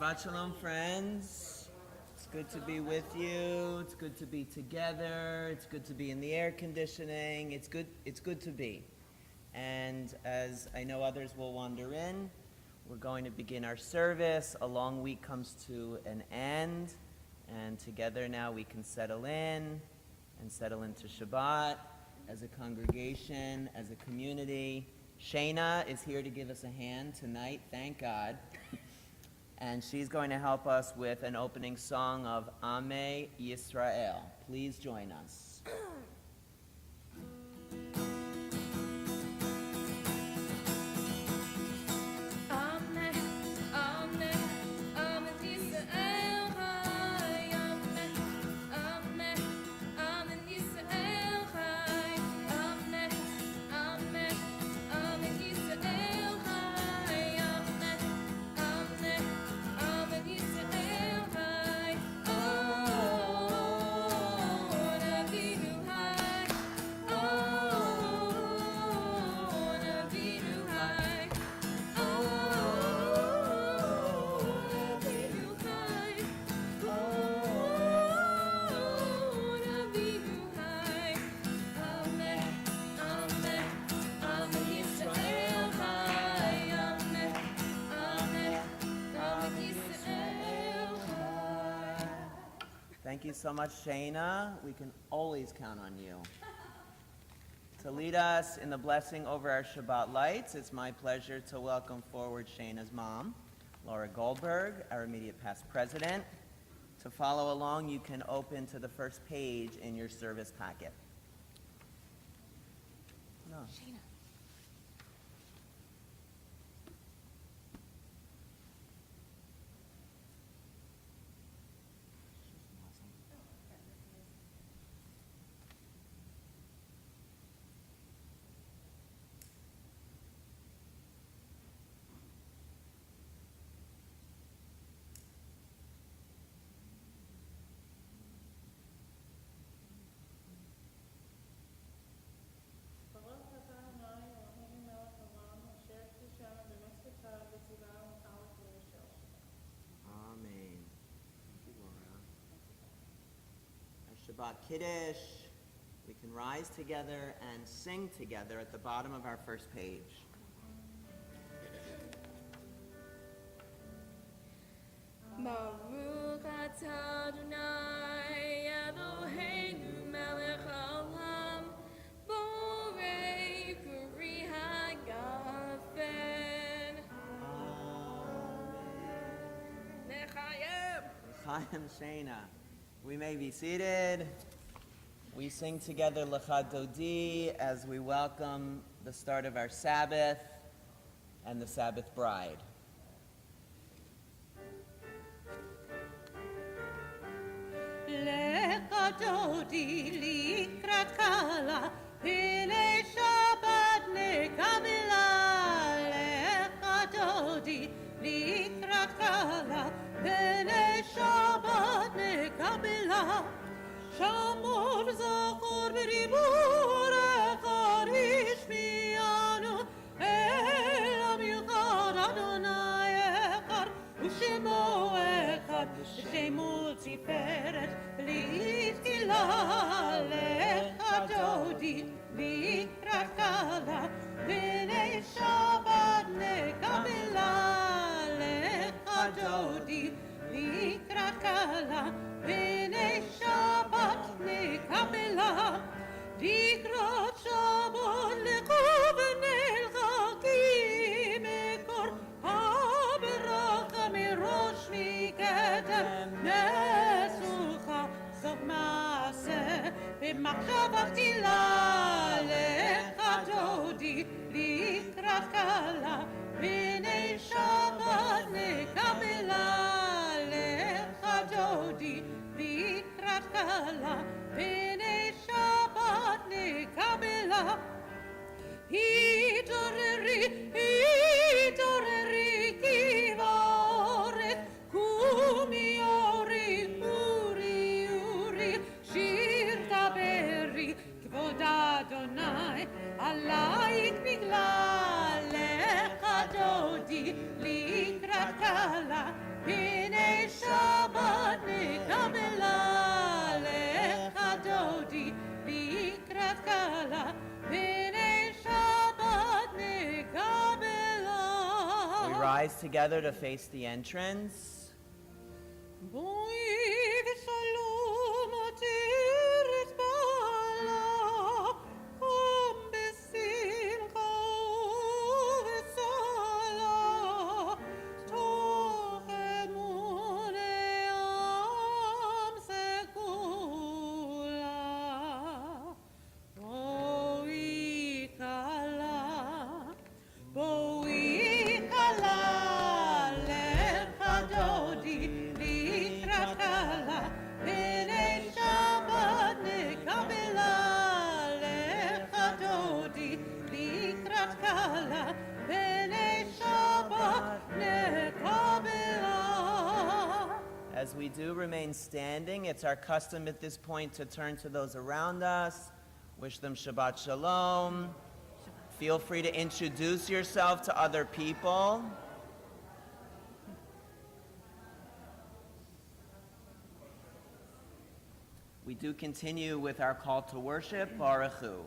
Shabbat Shalom, friends. It's good to be with you. It's good to be together. It's good to be in the air conditioning. It's good to be. And as I know others will wander in, we're going to begin our service. A long week comes to an end, and together now we can settle in and settle into Shabbat as a congregation, as a community. Shayna is here to give us a hand tonight, thank God. And she's going to help us with an opening song of Ame Yisrael. Please join us. Thank you so much, Shayna. We can always count on you. To lead us in the blessing over our Shabbat lights, it's my pleasure to welcome forward Shayna's mom, Laura Goldberg, our immediate past president. To follow along, you can open to the first page in your service packet. No. Shayna. Amen. Thank you, Laura. Our Shabbat Kiddush, we can rise together and sing together at the bottom of our first page. Baruch atah Adonai Eloheinu melech haolam borei peri hagafen. Nechayim. Chaim Shayna. We may be seated. We sing together Lecha Dodi as we welcome the start of our Sabbath and the Sabbath bride. Lecha Dodi likrat kala, Pile Shabbat nekabila. Lecha Dodi likrat kala, Pile Shabbat nekabila. Shamor zachor beribur echad ishmianu, El amichad Adonai echad, Ushemo echad, Shemo tiferet litkila. Lecha Dodi likrat kala, Bnei Shabbat nekabila. Lecha Dodi likrat kala, Bnei Shabbat nekabila. Dikrat Shabbat lekubn el chakim ekor, Haberacha mirosh mikadem nesucha sof maaseh b'machshavah tila. Lecha Dodi likrat kala, Bnei Shabbat nekabila. Lecha Dodi likrat kala, Bnei Shabbat nekabila. Hitoreri, hitoreri, ki va'oret, kumi ori, uri, uri, shir taberi, kvod Adonai, alayk bigla. Lecha Dodi likrat kala, rise together to face the entrance. As we do remain standing, it's our custom at this point to turn to those around us, wish them Shabbat Shalom. Feel free to introduce yourself to other people. We do continue with our call to worship, Baruch Hu.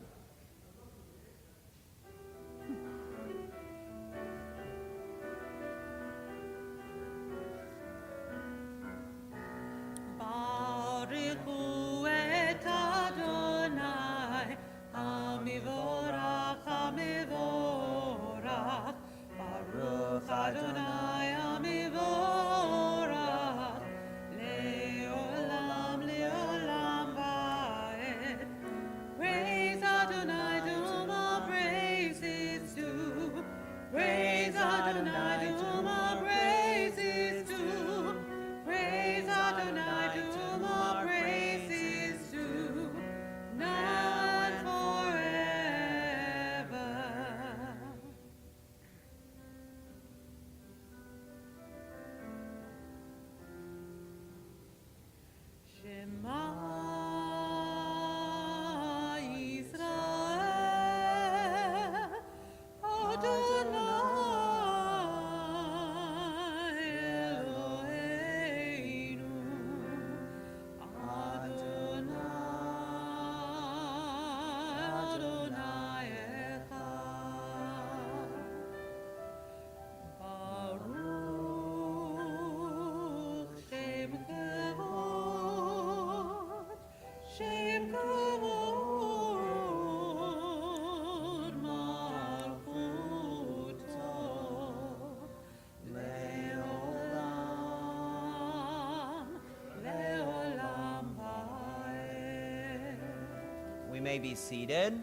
We may be seated.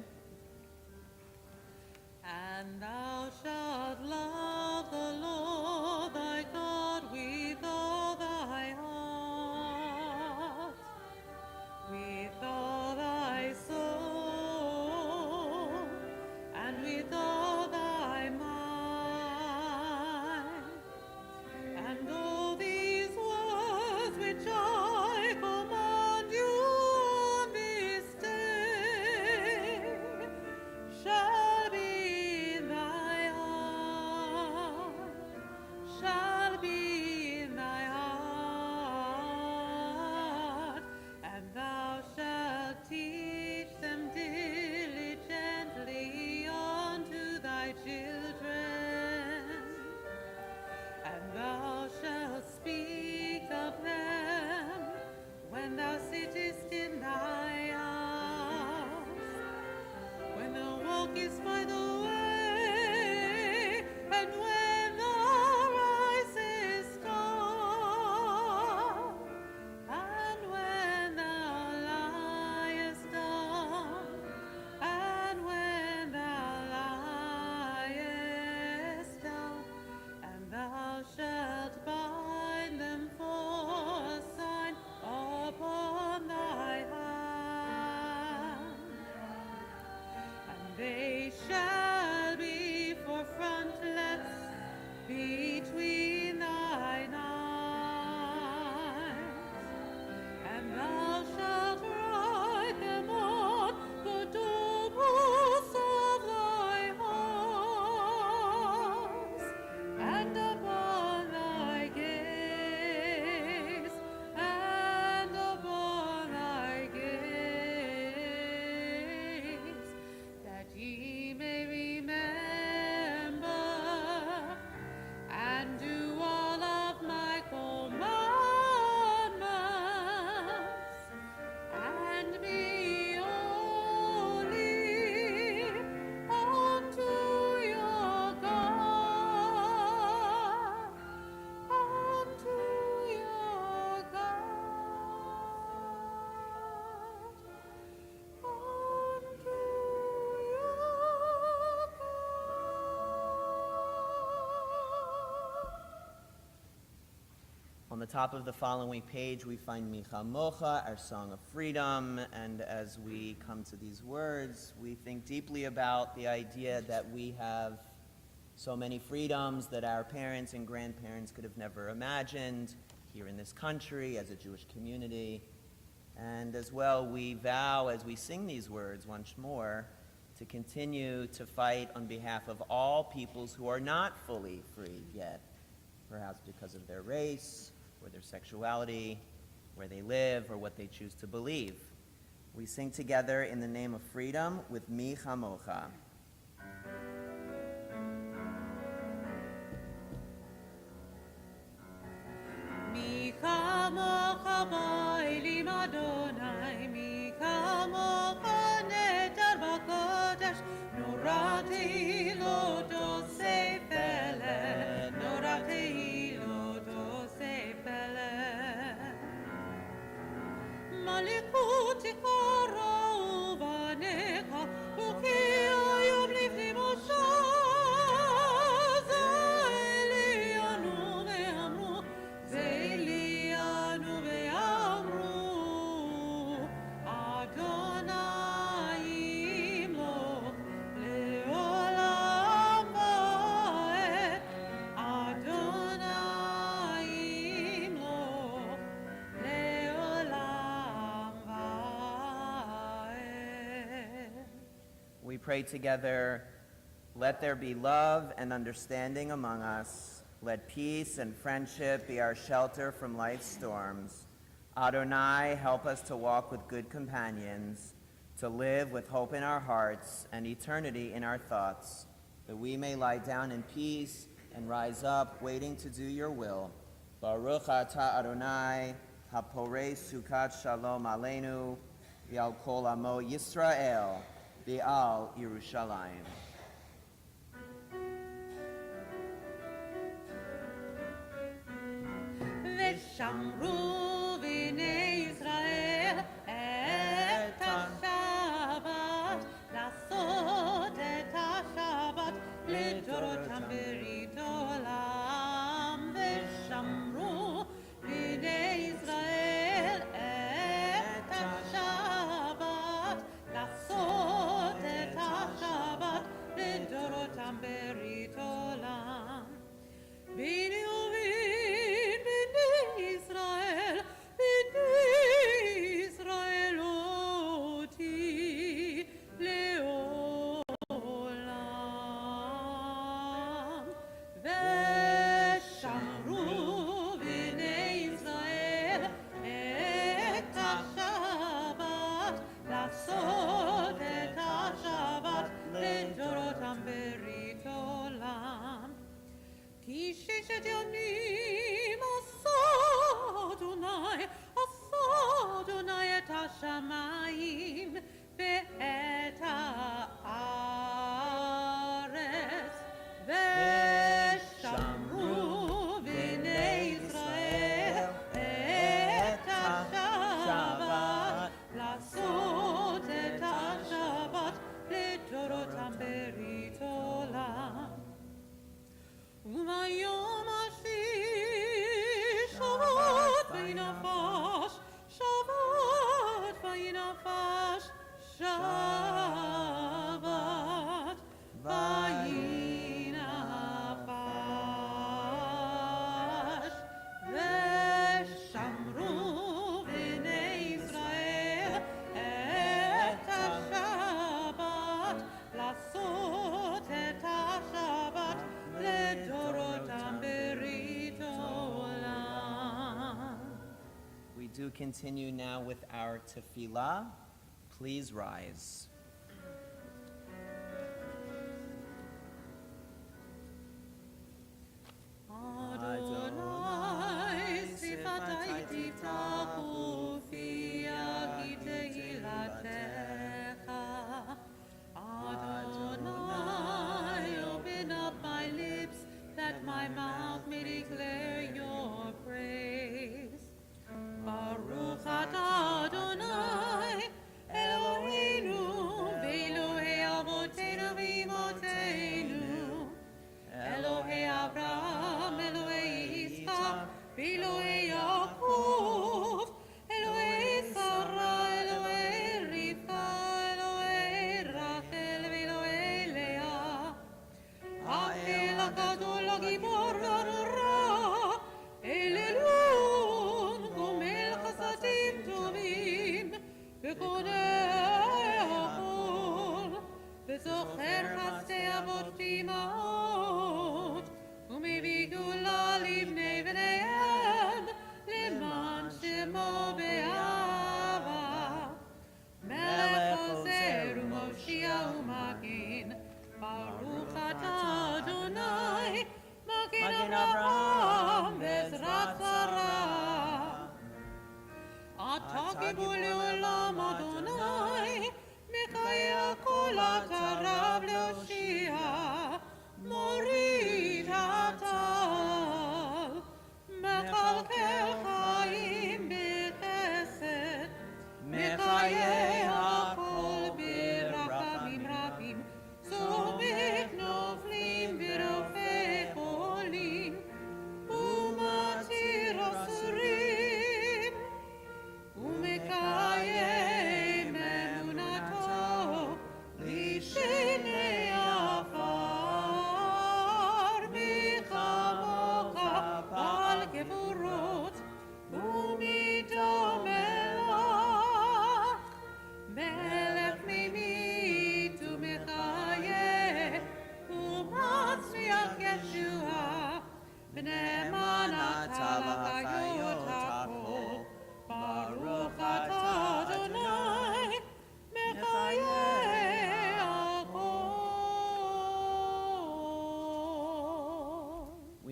And thou shalt love the Lord thy God with all thy heart, with all thy soul, and with all thy mind. And all these words which I command you on this day the top of the following page, we find Micha Mocha, our song of freedom, and as we come to these words, we think deeply about the idea that we have so many freedoms that our parents and grandparents could have never imagined here in this country as a Jewish community. And as well, we vow as we sing these words once more to continue to fight on behalf of all peoples who are not fully free yet, perhaps because of their race, or their sexuality, where they live, or what they choose to believe. We sing together in the name of freedom with Mi Chamocha. Mi chamocha ba'elim Adonai, mi chamocha netar b'kodesh, nora tehilot osei peleh, nora tehilot osei peleh. Malikutika ra'u banecha, uki ayom lifnei Moshe. We pray together, let there be love and understanding among us. Let peace and friendship be our shelter from life's storms. Adonai, help us to walk with good companions, to live with hope in our hearts and eternity in our thoughts, that we may lie down in peace and rise up, waiting to do your will. Baruch atah Adonai, haporei sukat shalom aleinu, v'al kol amo Yisrael, v'al Yerushalayim. ושמרו בני ישראל את השבת, לעשות את השבת לדורותם ברית עולם. ושמרו בני ישראל את השבת, לעשות את השבת לדורותם ברית עולם. ביני ובין בני ישראל, בני ישראל אותי לעולם. ושמרו בני ישראל את השבת, לעשות את השבת לדורותם ברית עולם. כי ששת ימים עשה אדוני את השמיים ואת הארץ. ושמרו בני ישראל את השבת, לעשות את השבת לדורותם ברית עולם. וביום השביעי שבת וינפש, שבת וינפש, שבת וינפש. ושמרו בני ישראל את השבת, לעשות את השבת לדורותם ברית עולם. We do continue now with our tefillah. Please rise. Adonai, sifatai tiftachu fi tehillatcha. Adonai, open up my lips, that my mouth may declare your praise. Baruch atah Adonai, Eloheinu,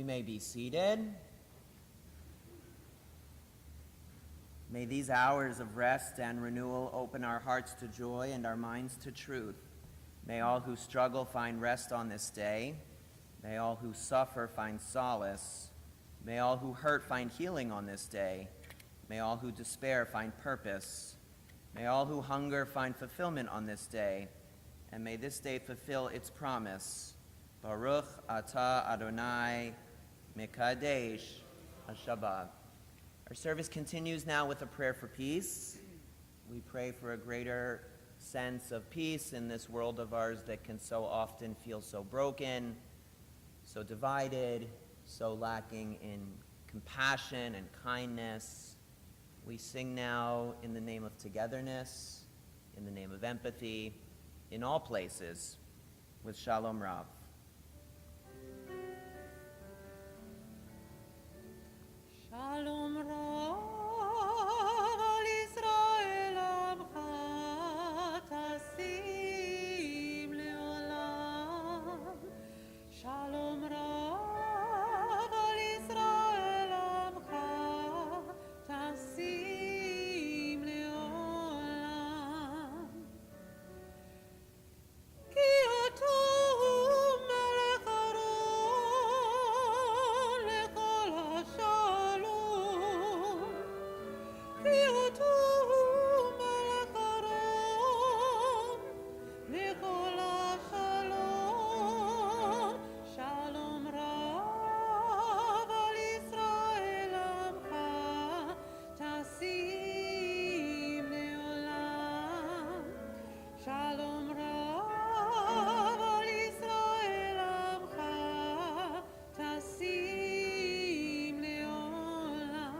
We may be seated. May these hours of rest and renewal open our hearts to joy and our minds to truth. May all who struggle find rest on this day. May all who suffer find solace. May all who hurt find healing on this day. May all who despair find purpose. May all who hunger find fulfillment on this day. And may this day fulfill its promise. Baruch atah Adonai Mekadesh Shabbat. Our service continues now with a prayer for peace. We pray for a greater sense of peace in this world of ours that can so often feel so broken, so divided, so lacking in compassion and kindness. We sing now in the name of togetherness, in the name of empathy, in all places, with Shalom Rav. Shalom Rav al Yisrael amcha tasim leolam. Shalom Rav al Yisrael amcha tasim leolam. Ki atu melech aron lechol hashalom. Ki atu melech aron lechol hashalom. Shalom rav al Yisrael amcha tasim leolam. Shalom rav al Yisrael amcha tasim leolam.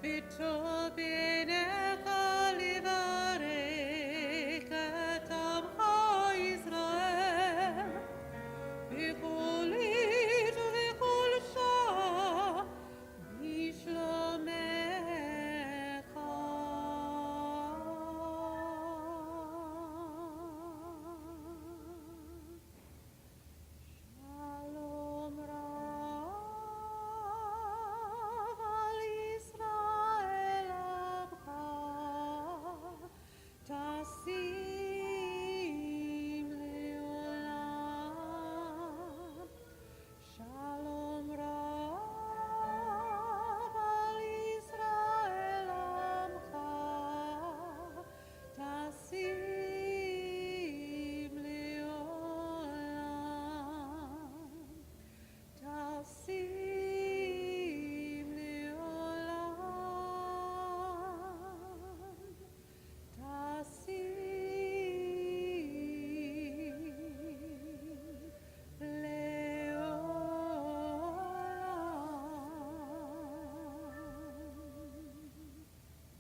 B'tov b'neicha livarech et amcha Yisrael. B'chol עת ובכל שעה בשלומך. Shalom Rav al Yisrael amcha tasim leolam. Shalom Rav al Yisrael amcha tasim leolam. Tasim leolam. Tasim leolam.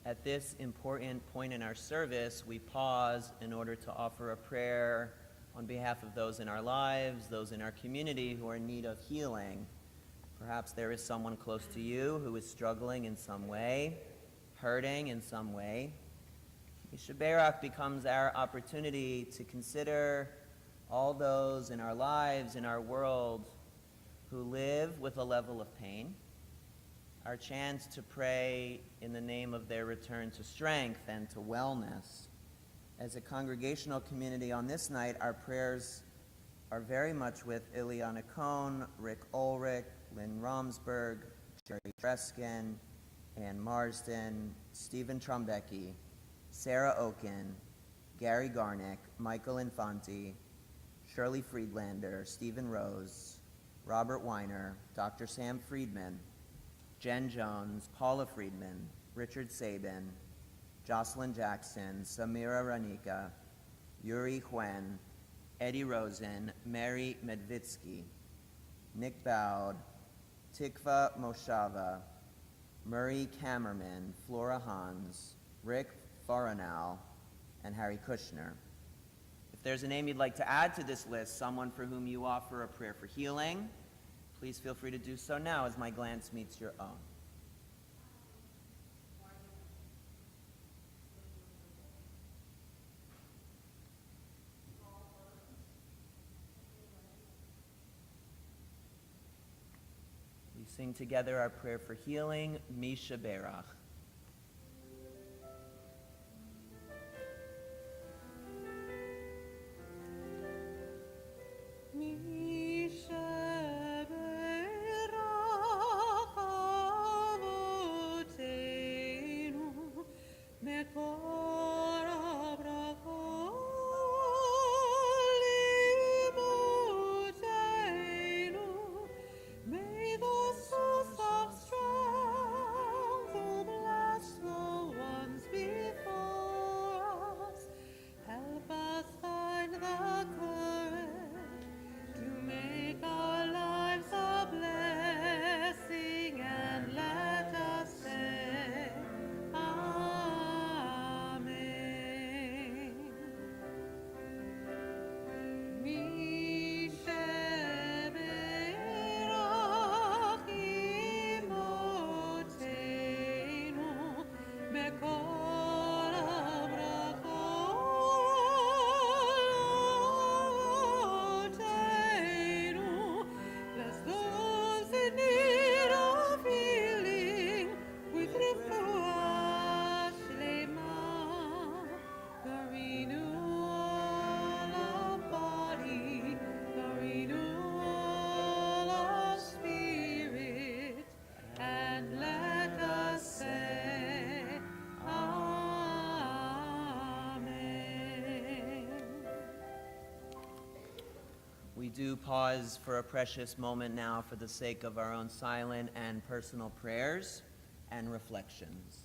At this important point in our service, we pause in order to offer a prayer on behalf of those in our lives, those in our community who are in need of healing. Perhaps there is someone close to you who is struggling in some way, hurting in some way. Shabbat becomes our opportunity to consider all those in our lives, in our world, who live with a level of pain. Our chance to pray in the name of their return to strength and to wellness. As a congregational community on this night, our prayers are very much with Ileana Cohn, Rick Ulrich, Lynn Romsberg, Jerry Dreskin, Ann Marsden, Stephen Trumbecki, Sarah Oken, Gary Garnick, Michael Infanti, Shirley Friedlander, Stephen Rose, Robert Weiner, Dr. Sam Friedman, Jen Jones, Paula Friedman, Richard Sabin, Jocelyn Jackson, Samira Ranika, Yuri Huen, Eddie Rosen, Mary Medvitsky, Nick Bowd, Tikva Moshava, Murray Kammerman, Flora Hans, Rick Faranal, and Harry Kushner. If there's a name you'd like to add to this list, someone for whom you offer a prayer for healing, please feel free to do so now as my glance meets your own. sing together our prayer for healing, Misha Berach. We do pause for a precious moment now for the sake of our own silent and personal prayers and reflections.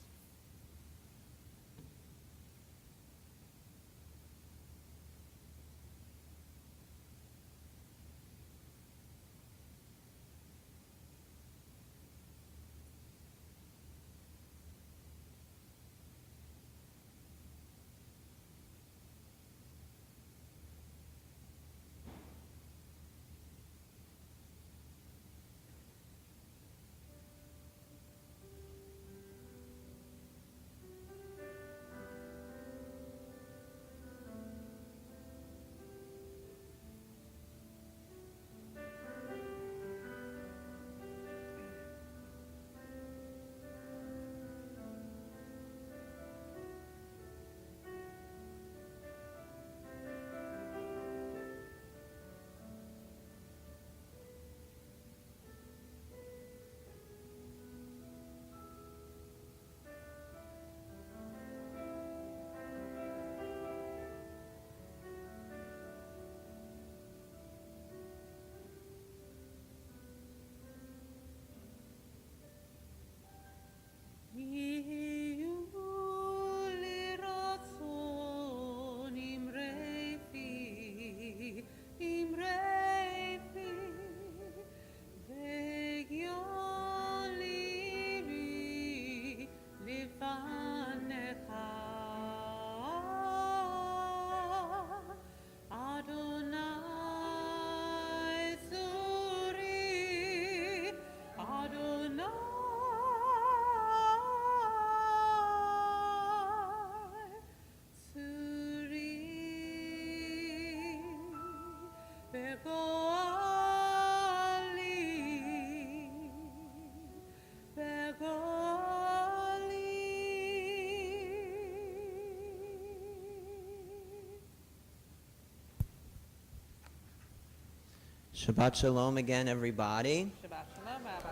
Shabbat Shalom again, everybody. Shabbat Shalom, Rabbi.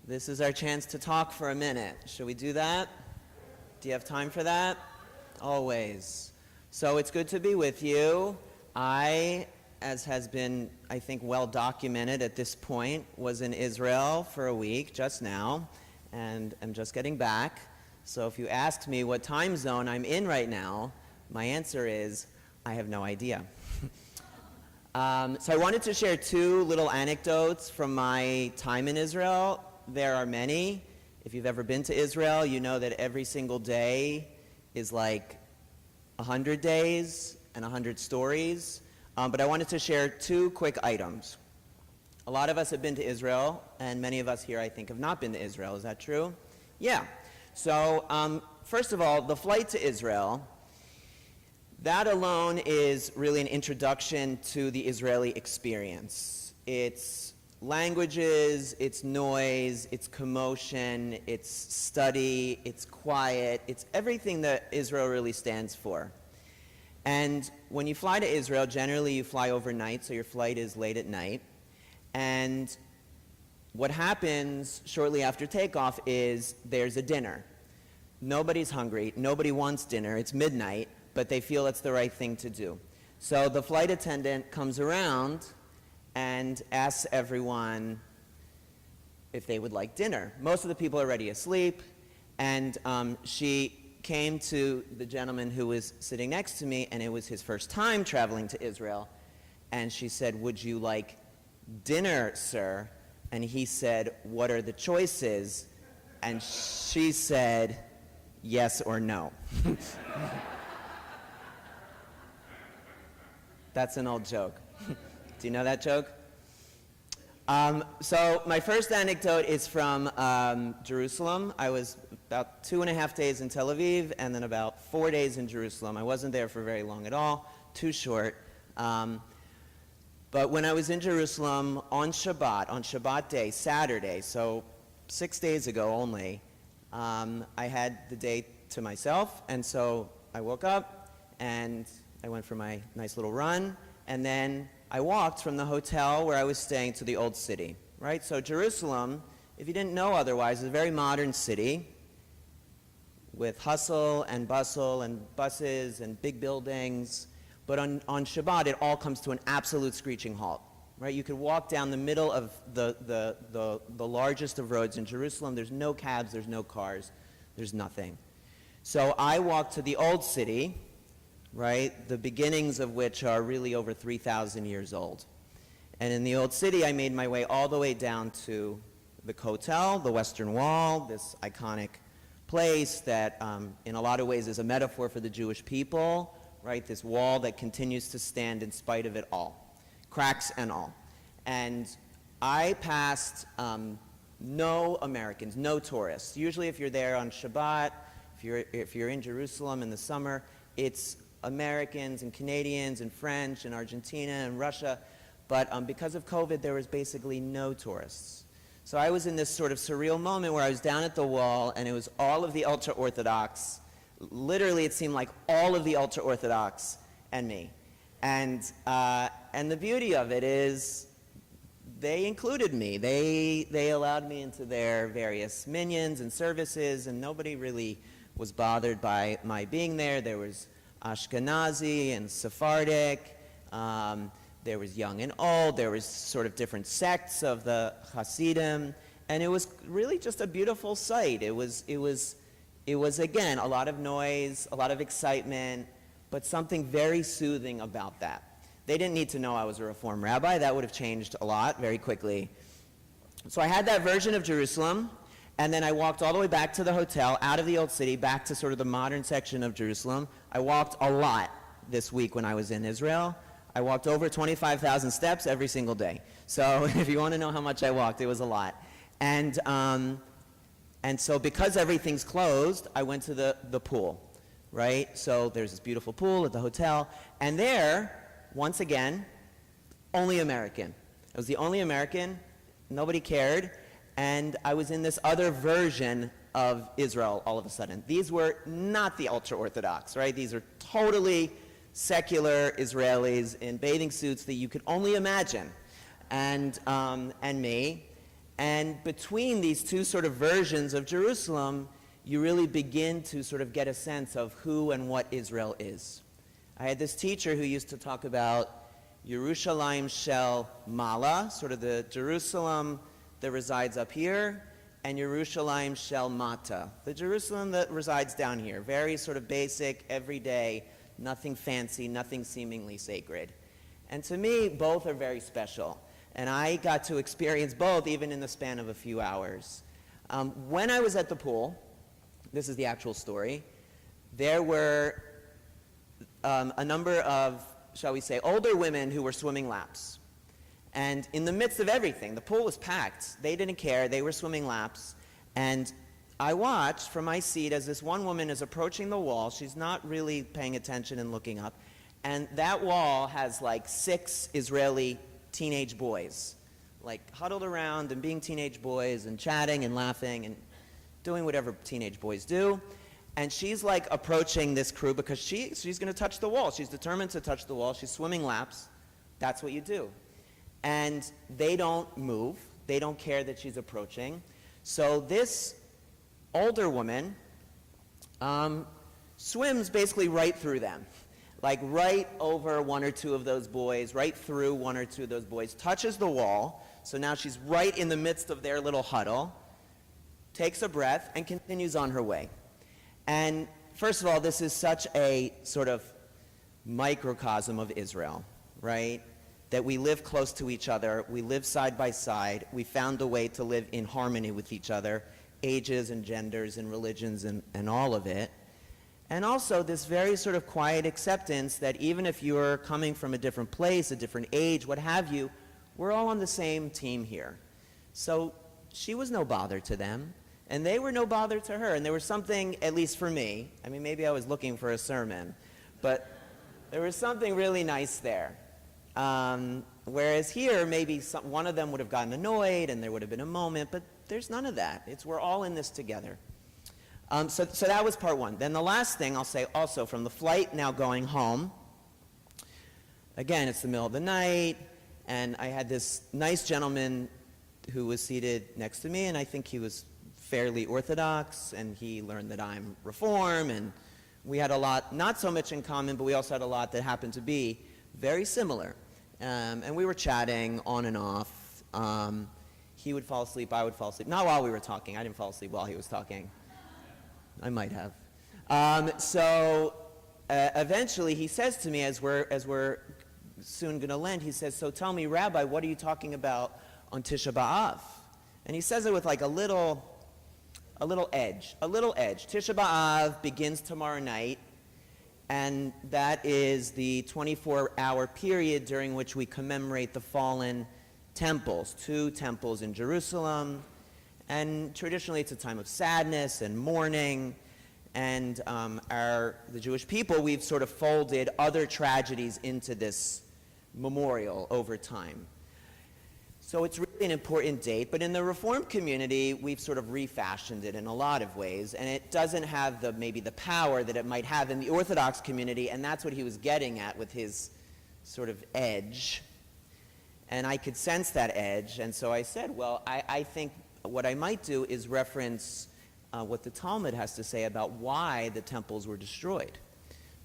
This is our chance to talk for a minute. Should we do that? Do you have time for that? Always. So it's good to be with you. I, as has been, I think, well documented at this point, was in Israel for a week just now, and I'm just getting back. So if you asked me what time zone I'm in right now, my answer is, I have no idea. So I wanted to share two little anecdotes from my time in Israel. There are many. If you've ever been to Israel, you know that every single day is like 100 days and 100 stories. But I wanted to share two quick items. A lot of us have been to Israel, and many of us here, I think, have not been to Israel. Is that true? Yeah. So first of all, the flight to Israel, that alone is really an introduction to the Israeli experience. It's languages, it's noise, it's commotion, it's study, it's quiet, it's everything that Israel really stands for. And when you fly to Israel, generally you fly overnight, so your flight is late at night. And what happens shortly after takeoff is there's a dinner. Nobody's hungry, nobody wants dinner, it's midnight, but they feel it's the right thing to do. So the flight attendant comes around and asks everyone if they would like dinner. Most of the people are already asleep, and she came to the gentleman who was sitting next to me, and it was his first time traveling to Israel, and she said, "Would you like dinner, sir?" And he said, "What are the choices?" And she said, "Yes or no." That's an old joke. Do you know that joke? So my first anecdote is from Jerusalem. I was about 2.5 days in Tel Aviv and then about 4 days in Jerusalem. I wasn't there for very long at all, too short. But when I was in Jerusalem on Shabbat day, Saturday, so 6 days ago only, I had the day to myself, and so I woke up and I went for my nice little run, and then I walked from the hotel where I was staying to the old city, right? So Jerusalem, if you didn't know otherwise, is a very modern city with hustle and bustle and buses and big buildings. But on Shabbat, it all comes to an absolute screeching halt, right? You could walk down the middle of the largest of roads in Jerusalem. There's no cabs, there's no cars, there's nothing. So I walked to the old city, right, the beginnings of which are really over 3,000 years old. And in the old city, I made my way all the way down to the Kotel, the Western Wall, this iconic place that in a lot of ways is a metaphor for the Jewish people, right, this wall that continues to stand in spite of it all, cracks and all. And I passed no Americans, no tourists. Usually if you're there on Shabbat, if you're in Jerusalem in the summer, it's Americans and Canadians and French and Argentina and Russia, but because of COVID, there was basically no tourists. So I was in this sort of surreal moment where I was down at the wall, and it was all of the ultra-Orthodox. Literally, it seemed like all of the ultra-Orthodox and me. And the beauty of it is they included me. They allowed me into their various minions and services, and nobody really was bothered by my being there. There was Ashkenazi and Sephardic, there was young and old, there was sort of different sects of the Hasidim, and it was really just a beautiful sight. It was again, a lot of noise, a lot of excitement, but something very soothing about that. They didn't need to know I was a Reform rabbi. That would have changed a lot very quickly. So I had that version of Jerusalem, and then I walked all the way back to the hotel, out of the old city, back to sort of the modern section of Jerusalem. I walked a lot this week when I was in Israel. I walked over 25,000 steps every single day. So if you want to know how much I walked, it was a lot. And so because everything's closed, I went to the pool, right? So there's this beautiful pool at the hotel. And there, once again, only American. I was the only American. Nobody cared. And I was in this other version of Israel all of a sudden. These were not the ultra-Orthodox, right? These are totally secular Israelis in bathing suits that you could only imagine, and me. And between these two sort of versions of Jerusalem, you really begin to sort of get a sense of who and what Israel is. I had this teacher who used to talk about Yerushalayim Shel Mala, sort of the Jerusalem that resides up here, and Yerushalayim Shel Mata, the Jerusalem that resides down here. Very sort of basic, everyday, nothing fancy, nothing seemingly sacred. And to me, both are very special. And I got to experience both even in the span of a few hours. When I was at the pool, this is the actual story, there were a number of, shall we say, older women who were swimming laps. And in the midst of everything, the pool was packed. They didn't care. They were swimming laps. And I watched from my seat as this one woman is approaching the wall. She's not really paying attention and looking up. And that wall has like 6 Israeli teenage boys, like huddled around and being teenage boys and chatting and laughing and doing whatever teenage boys do. And she's like approaching this crew because she's going to touch the wall. She's determined to touch the wall. She's swimming laps. That's what you do. And they don't move. They don't care that she's approaching. So this older woman swims basically right through them, like right over one or two of those boys, right through one or two of those boys, touches the wall. So now she's right in the midst of their little huddle, takes a breath, and continues on her way. And first of all, this is such a sort of microcosm of Israel, right? That we live close to each other, we live side by side, we found a way to live in harmony with each other, ages and genders and religions and all of it. And also this very sort of quiet acceptance that even if you're coming from a different place, a different age, what have you, we're all on the same team here. So she was no bother to them. And they were no bother to her. And there was something, at least for me, I mean, maybe I was looking for a sermon, but there was something really nice there. Whereas here, maybe one of them would have gotten annoyed and there would have been a moment, but there's none of that. We're all in this together. So that was part one. Then the last thing I'll say also, from the flight now going home, again, it's the middle of the night, and I had this nice gentleman who was seated next to me, and I think he was fairly Orthodox, and he learned that I'm Reform, and we had a lot, not so much in common, but we also had a lot that happened to be very similar. And we were chatting on and off. He would fall asleep, I would fall asleep. Not while we were talking. I didn't fall asleep while he was talking. I might have. Eventually he says to me, as we're soon going to land, he says, "So tell me, Rabbi, what are you talking about on Tisha B'Av?" And he says it with like a little edge. Tisha B'Av begins tomorrow night, and that is the 24-hour period during which we commemorate the fallen temples, 2 temples in Jerusalem. And traditionally it's a time of sadness and mourning, and the Jewish people, we've sort of folded other tragedies into this memorial over time. So it's really an important date, but in the Reformed community, we've sort of refashioned it in a lot of ways, and it doesn't have maybe the power that it might have in the Orthodox community, and that's what he was getting at with his sort of edge. And I could sense that edge, and so I said, well, I think what I might do is reference what the Talmud has to say about why the temples were destroyed.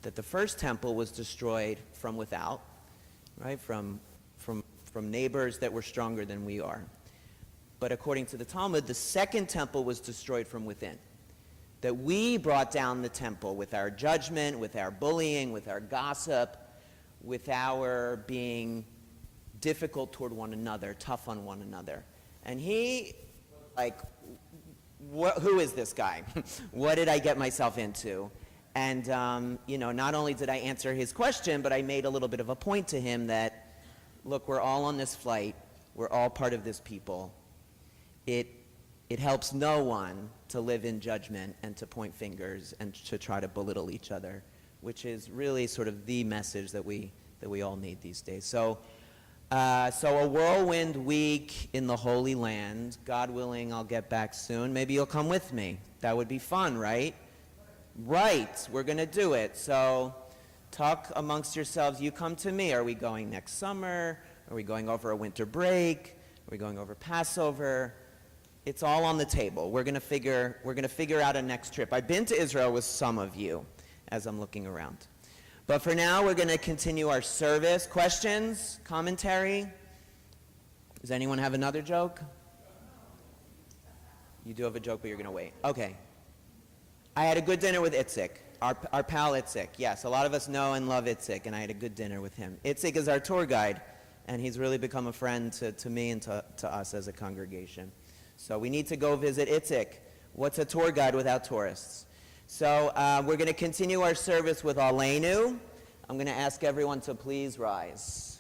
That the first temple was destroyed from without, right, from neighbors that were stronger than we are. But according to the Talmud, the second temple was destroyed from within. That we brought down the temple with our judgment, with our bullying, with our gossip, with our being difficult toward one another, tough on one another. And he, like, who is this guy? What did I get myself into? And, not only did I answer his question, but I made a little bit of a point to him that, look, we're all on this flight. We're all part of this people. It helps no one to live in judgment and to point fingers and to try to belittle each other, which is really sort of the message that we all need these days. So a whirlwind week in the Holy Land. God willing, I'll get back soon. Maybe you'll come with me. That would be fun, right? Right, we're going to do it. So talk amongst yourselves. You come to me. Are we going next summer? Are we going over a winter break? Are we going over Passover? It's all on the table. We're going to figure out a next trip. I've been to Israel with some of you as I'm looking around. But for now, we're going to continue our service. Questions? Commentary? Does anyone have another joke? You do have a joke, but you're going to wait. Okay. I had a good dinner with Itzik, our pal Itzik. Yes, a lot of us know and love Itzik, and I had a good dinner with him. Itzik is our tour guide, and he's really become a friend to me and to us as a congregation. So we need to go visit Itzik. What's a tour guide without tourists? So we're going to continue our service with Aleinu. I'm going to ask everyone to please rise.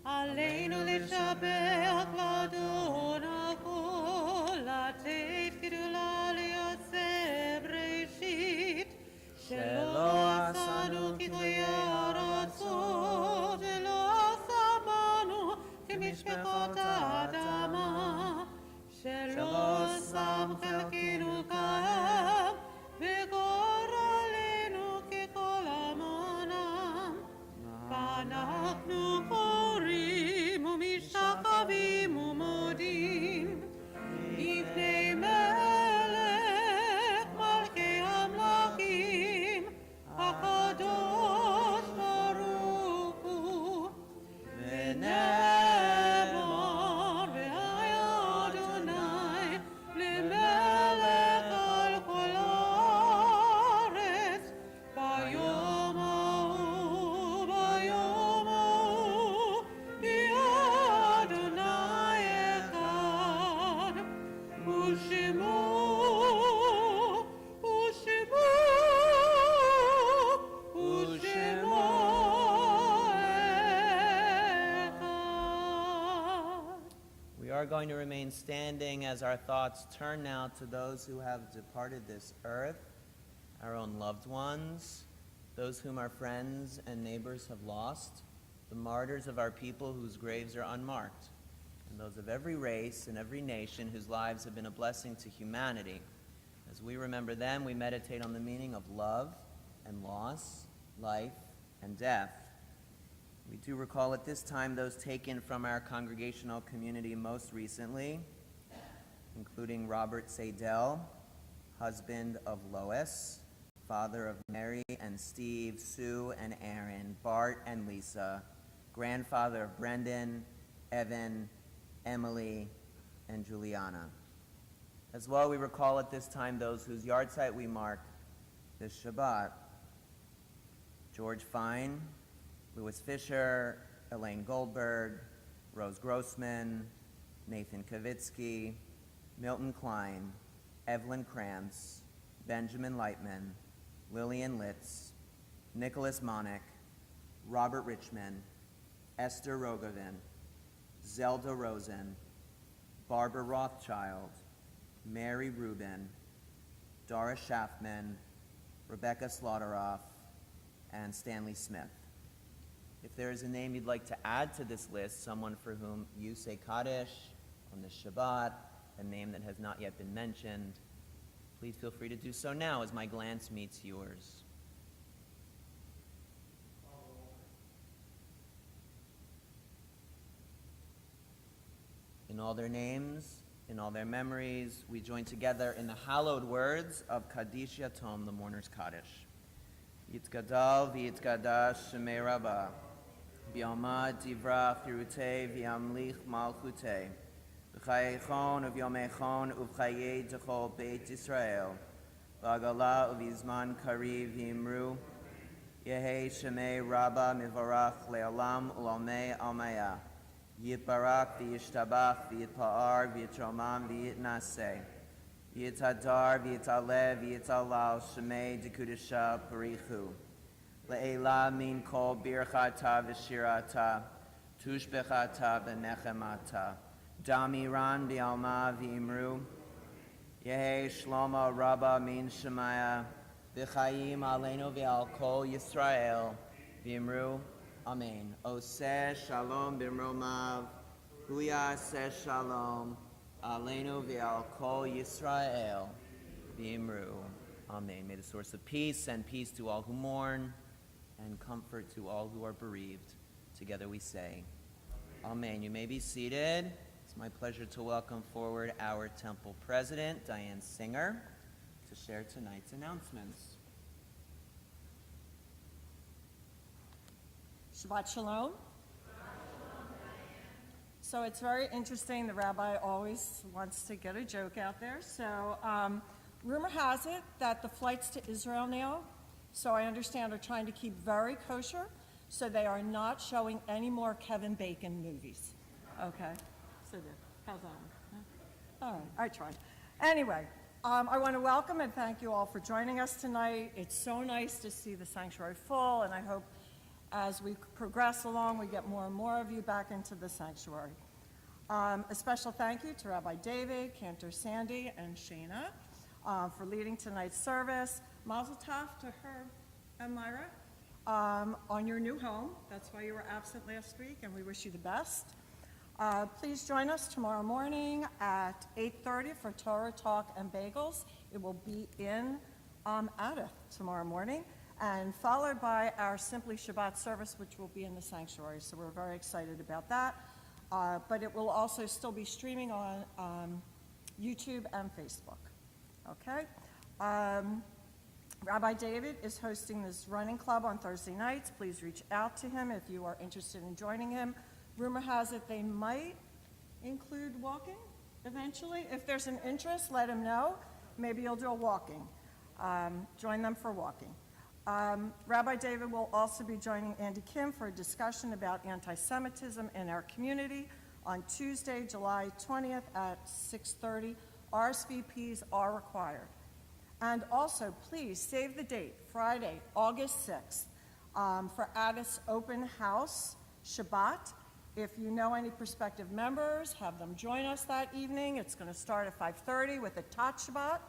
Aleinu l'shabach v'adona kol ha'tev kidula li'aseh b'reshit are going to remain standing as our thoughts turn now to those who have departed this earth, our own loved ones, those whom our friends and neighbors have lost, the martyrs of our people whose graves are unmarked, and those of every race and every nation whose lives have been a blessing to humanity. As we remember them, we meditate on the meaning of love and loss, life and death. We do recall at this time those taken from our congregational community most recently, including Robert Seidel, husband of Lois, father of Mary and Steve, Sue and Aaron, Bart and Lisa, grandfather of Brendan, Evan, Emily, and Juliana. As well, we recall at this time those whose yahrzeit we mark this Shabbat: George Fine, Louis Fisher, Elaine Goldberg, Rose Grossman, Nathan Kavitsky, Milton Klein, Evelyn Krantz, Benjamin Lightman, Lillian Litz, Nicholas Monick, Robert Richmond, Esther Rogovin, Zelda Rosen, Barbara Rothschild, Mary Rubin, Doris Schaffman, Rebecca Slaughterhoff, and Stanley Smith. If there is a name you'd like to add to this list, someone for whom you say Kaddish on this Shabbat, a name that has not yet been mentioned, please feel free to do so now as my glance meets yours. In all their names, in all their memories, we join together in the hallowed words of Kaddish Yatom, the mourner's Kaddish. Yitzgadal v'yitzgadash shemei Rabbah, b'yamad divrach yirutei v'yamlich malchutei, v'chayechon uv'yomechon uv'chayei d'chol Beit Yisrael, v'agala uv'yizman kariv v'imru, Yehei shemei Rabbah mivarach le'olam u'lamei almaya, Yitbarak v'yishtabach v'yitpa'ar v'yitromam v'yitnaseh, Yitzhadar v'yitaleh v'yitalal shemei dekudisha parichu. Le'ela min kol birchata v'shirata, tushbechata v'nechemata. Damiran v'alma v'imru. Yehi shlomo rabba min shemaya. V'chayim aleinu v'al kol Yisrael. V'imru. Amen. Oseh shalom b'mromav. Huyaseh shalom. Aleinu v'al kol Yisrael, v'imru. Amen. May the source of peace send peace to all who mourn and comfort to all who are bereaved. Together we say, Amen. You may be seated. It's my pleasure to welcome forward our temple president, Diane Singer, to share tonight's announcements. Shabbat Shalom. So it's very interesting. The rabbi always wants to get a joke out there. So rumor has it that the flights to Israel now, so I understand, are trying to keep very kosher, so they are not showing any more Kevin Bacon movies. Okay? So there. How's that one? Huh? All right, I tried. Anyway, I want to welcome and thank you all for joining us tonight. It's so nice to see the sanctuary full, and I hope as we progress along, we get more and more of you back into the sanctuary. A special thank you to Rabbi David, Cantor Sandy, and Shana for leading tonight's service. Mazel tov to her and Myra on your new home. That's why you were absent last week, and we wish you the best. Please join us tomorrow morning at 8:30 for Torah Talk and Bagels. It will be in Adith tomorrow morning, and followed by our Simply Shabbat service, which will be in the sanctuary. So we're very excited about that. But it will also still be streaming on YouTube and Facebook. Okay? Rabbi David is hosting this running club on Thursday nights. Please reach out to him if you are interested in joining him. Rumor has it they might include walking eventually. If there's an interest, let him know. Maybe you'll do a walking. Join them for walking. Rabbi David will also be joining Andy Kim for a discussion about anti-Semitism in our community on Tuesday, July 20th at 6:30. RSVPs are required. And also, please save the date, Friday, August 6th, for Addis Open House Shabbat. If you know any prospective members, have them join us that evening. It's going to start at 5:30 with a Tot Shabbat,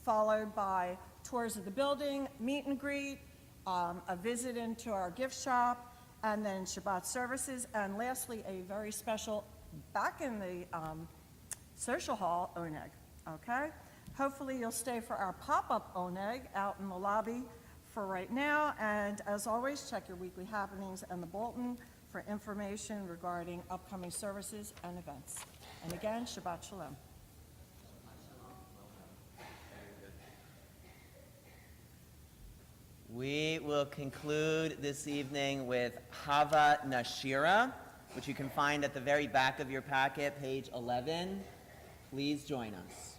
followed by tours of the building, meet and greet, a visit into our gift shop, and then Shabbat services, and lastly, a very special, back in the social hall, oneg, okay? Hopefully you'll stay for our pop-up oneg out in the lobby for right now, and as always, check your weekly happenings and the bulletin for information regarding upcoming services and events. And again, Shabbat Shalom. We will conclude this evening with Hava Nashira, which you can find at the very back of your packet, page 11. Please join us.